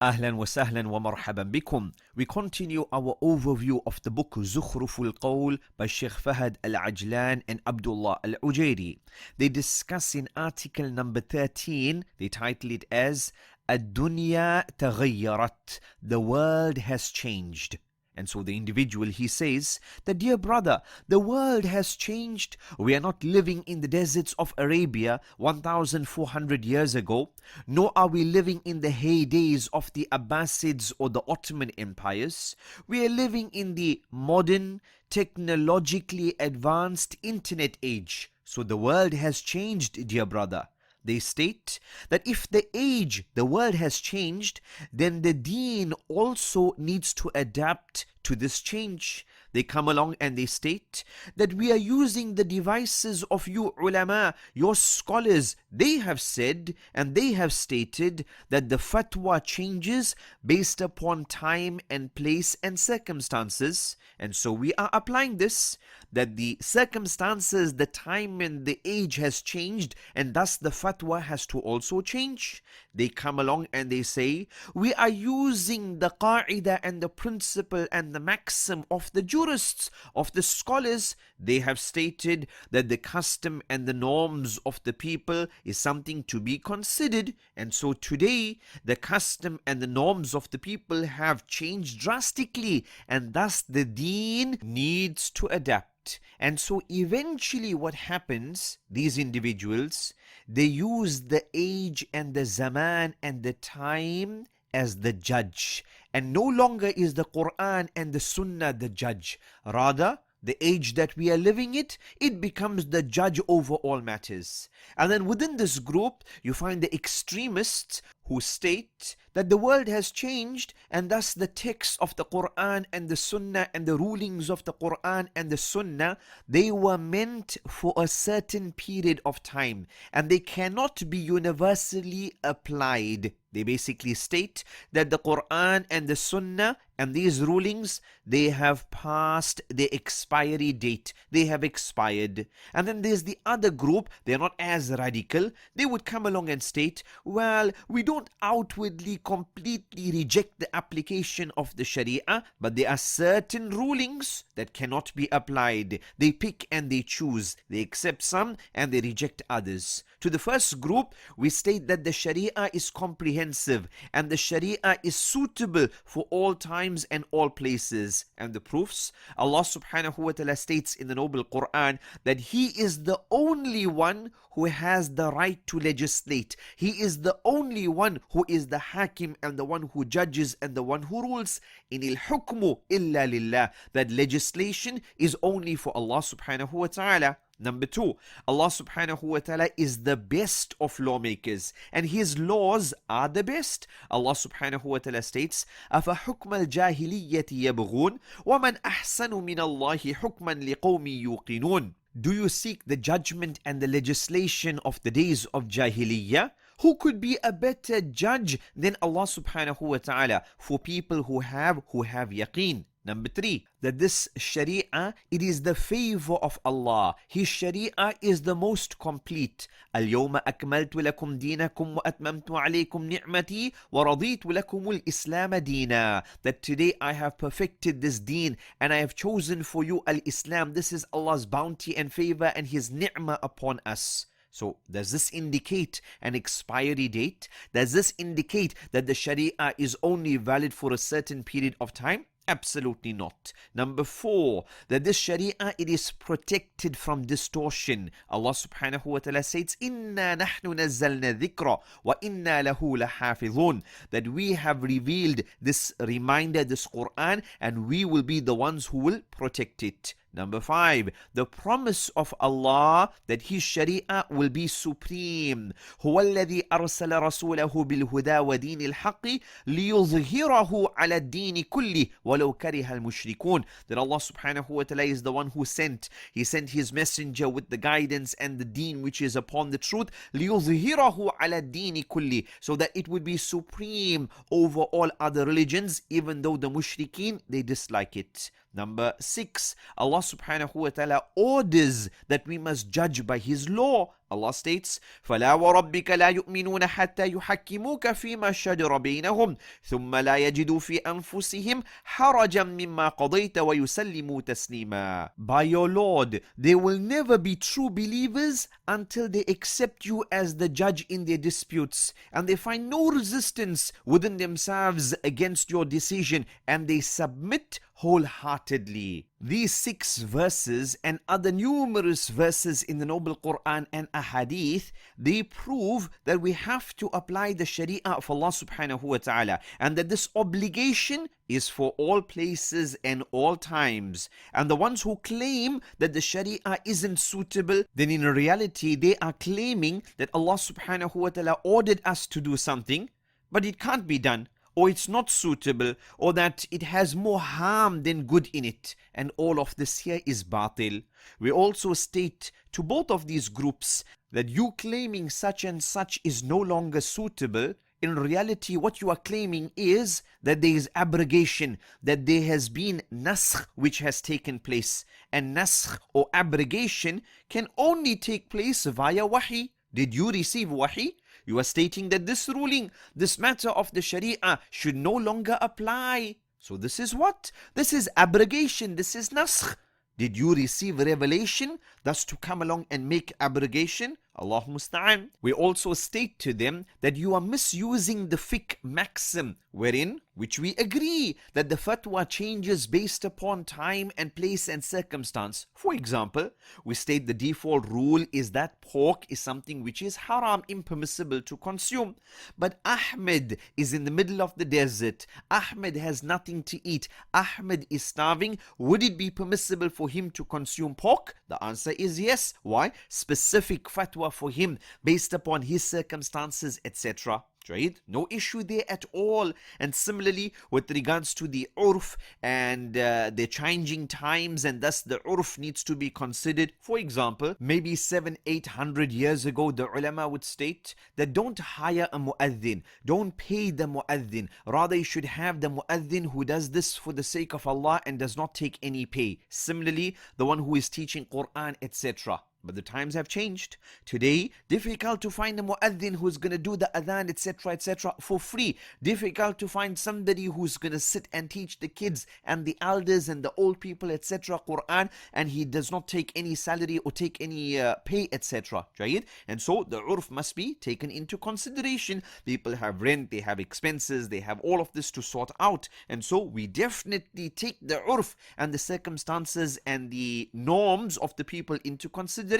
Ahlan wa sahlan wa marhaban bikum. We continue our overview of the book Zukhruf al Qawl by Shaykh Fahd al Ajlan and Abdullah al Ujairi. They discuss in article number 13, they title it as Ad-dunya taghayyarat, the world has changed. And so the individual, he says that, dear brother, the world has changed. We are not living in the deserts of Arabia 1400 years ago, nor are we living in the heydays of the Abbasids or the Ottoman empires. We are living in the modern, technologically advanced internet age. So the world has changed, dear brother. They state that if the world has changed, then the deen also needs to adapt to this change. They come along and they state that we are using the devices of you ulama, your scholars. They have said and they have stated that the fatwa changes based upon time and place and circumstances. And so we are applying this, that the circumstances, the time and the age has changed, and thus the fatwa has to also change. They come along and they say, we are using the qa'idah and the principle and the maxim of the jurists, of the scholars. They have stated that the custom and the norms of the people is something to be considered. And so today, the custom and the norms of the people have changed drastically, and thus the deen needs to adapt. And so eventually what happens, these individuals, they use the age and the zaman and the time as the judge. And no longer is the Quran and the Sunnah the judge. Rather, the age that we are living it becomes the judge over all matters. And then within this group, you find the extremists who state that the world has changed, and thus the texts of the Quran and the Sunnah and the rulings of the Quran and the Sunnah, they were meant for a certain period of time, and they cannot be universally applied. They basically state that the Quran and the Sunnah and these rulings, they have passed their expiry date. They have expired. And then there's the other group, they're not as radical. They would come along and state, well, we don't outwardly completely reject the application of the Shariah, but there are certain rulings that cannot be applied. They pick and they choose. They accept some and they reject others. To the first group, we state that the Shariah is comprehensive and the Shariah is suitable for all times and all places. And the proofs, Allah subhanahu wa ta'ala states in the noble Quran that He is the only one who has the right to legislate. He is the only one who is the hakim and the one who judges and the one who rules. In hukmu illa lillah, that legislation is only for Allah subhanahu wa ta'ala. Number 2, Allah subhanahu wa ta'ala is the best of lawmakers and His laws are the best. Allah subhanahu wa ta'ala states, أَفَحُكْمَ الْجَاهِلِيَّةِ يَبْغُونَ وَمَنْ أَحْسَنُ مِنَ اللَّهِ حُكْمًا لِقَوْمٍ يُوقِنُونَ. Do you seek the judgment and the legislation of the days of Jahiliyyah? Who could be a better judge than Allah subhanahu wa ta'ala for people who have yaqeen? Number 3, that this Shariah, it is the favor of Allah. His Shariah is the most complete. اليوم أكملت لكم دينكم وأتممت عليكم نعمتي ورضيت لكم الإسلام دينا. That today I have perfected this deen and I have chosen for you al-Islam. This is Allah's bounty and favor and His ni'mah upon us. So does this indicate an expiry date? Does this indicate that the Shariah is only valid for a certain period of time? Absolutely not. Number 4, that this Shariah, it is protected from distortion. Allah subhanahu wa ta'ala says, إِنَّا نَحْنُ نَزَّلْنَا الذِّكْرَ وَإِنَّا لَهُ لَحَافِظُونَ. That we have revealed this reminder, this Quran, and we will be the ones who will protect it. Number 5, the promise of Allah that His Shariah will be supreme. هو الذي أرسل رسوله بالهدى ودين الحق ليظهره على الدين كله ولو كره المشركون. That Allah subhanahu wa ta'ala is the one who sent. He sent His messenger with the guidance and the deen which is upon the truth. ليظهره على الدين كله. So that it would be supreme over all other religions, even though the mushrikeen, they dislike it. Number 6, Allah subhanahu wa ta'ala orders that we must judge by His law. Allah states, فَلَا وَرَبِّكَ لَا يُؤْمِنُونَ حَتَّى يُحَكِّمُوكَ فِيمَا شَجَرَ بَيْنَهُمْ ثُمَّ لَا يَجِدُوا فِي أَنفُسِهِمْ حَرَجًا مِمَّا قَضَيْتَ وَيُسَلِّمُوا تَسْلِيمًا. By your Lord, they will never be true believers until they accept you as the judge in their disputes, and they find no resistance within themselves against your decision, and they submit wholeheartedly. These 6 verses and other numerous verses in the Noble Quran and Ahadith, they prove that we have to apply the Shariah of Allah subhanahu wa ta'ala, and that this obligation is for all places and all times. And the ones who claim that the Shariah isn't suitable, then in reality they are claiming that Allah subhanahu wa ta'ala ordered us to do something, but it can't be done, or it's not suitable, or that it has more harm than good in it. And all of this here is batil. We also state to both of these groups that you claiming such and such is no longer suitable, in reality what you are claiming is that there is abrogation, that there has been naskh which has taken place. And naskh or abrogation can only take place via wahi. Did you receive wahi? You are stating that this ruling, this matter of the Sharia should no longer apply. So this is what? This is abrogation, this is naskh. Did you receive revelation thus to come along and make abrogation? Allah musta'an. We also state to them that you are misusing the fiqh maxim, wherein which we agree that the fatwa changes based upon time and place and circumstance. For example, we state the default rule is that pork is something which is haram, impermissible to consume. But Ahmed is in the middle of the desert. Ahmed has nothing to eat. Ahmed is starving. Would it be permissible for him to consume pork? The answer is yes. Why? Specific fatwa for him based upon his circumstances, etc. Right? No issue there at all. And similarly with regards to the urf and the changing times, and thus the urf needs to be considered. For example, maybe 700-800 years ago, the ulama would state that don't hire a mu'adhin, don't pay the mu'adhin, rather you should have the mu'adhin who does this for the sake of Allah and does not take any pay. Similarly, the one who is teaching Quran, etc. But the times have changed. Today, difficult to find a mu'adhin who's going to do the adhan, etc., for free. Difficult to find somebody who's going to sit and teach the kids and the elders and the old people, etc., Quran, and he does not take any salary or take any pay, etc. Right? And so the urf must be taken into consideration. People have rent, they have expenses, they have all of this to sort out. And so we definitely take the urf and the circumstances and the norms of the people into consideration.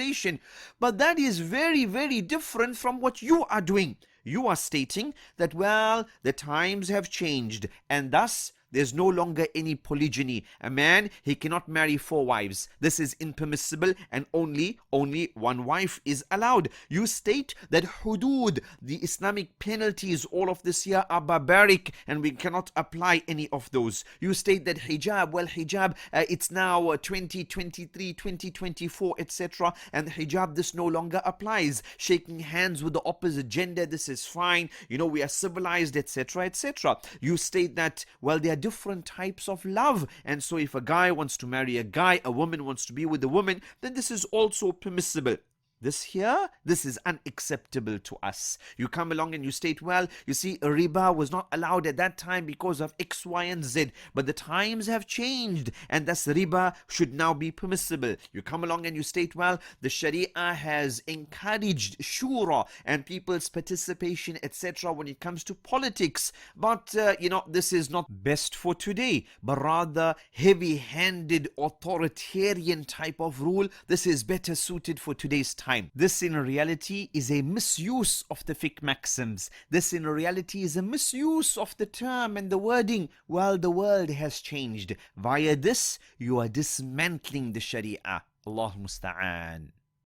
But that is very, very different from what you are doing. You are stating that, well, the times have changed, and thus there's no longer any polygyny. A man, he cannot marry 4 wives. This is impermissible, and only 1 wife is allowed. You state that hudud, the Islamic penalties, all of this here are barbaric, and we cannot apply any of those. You state that hijab, well, hijab, it's now 2023, 2024, etc., and hijab, this no longer applies. Shaking hands with the opposite gender, this is fine. You know, we are civilized, etc., etc. You state that, well, there are different types of love, and so if a guy wants to marry a guy, a woman wants to be with a woman, then this is also permissible. This here, this is unacceptable to us. You come along and you state, well, you see, riba was not allowed at that time because of X, Y, and Z, but the times have changed, and thus riba should now be permissible. You come along and you state, well, the Sharia has encouraged shura and people's participation, etc., when it comes to politics, but, this is not best for today, but rather heavy-handed authoritarian type of rule. This is better suited for today's time. This in reality is a misuse of the fiqh maxims. This in reality is a misuse of the term and the wording. Well, the world has changed. Via this, you are dismantling the Sharia. Allah musta'an.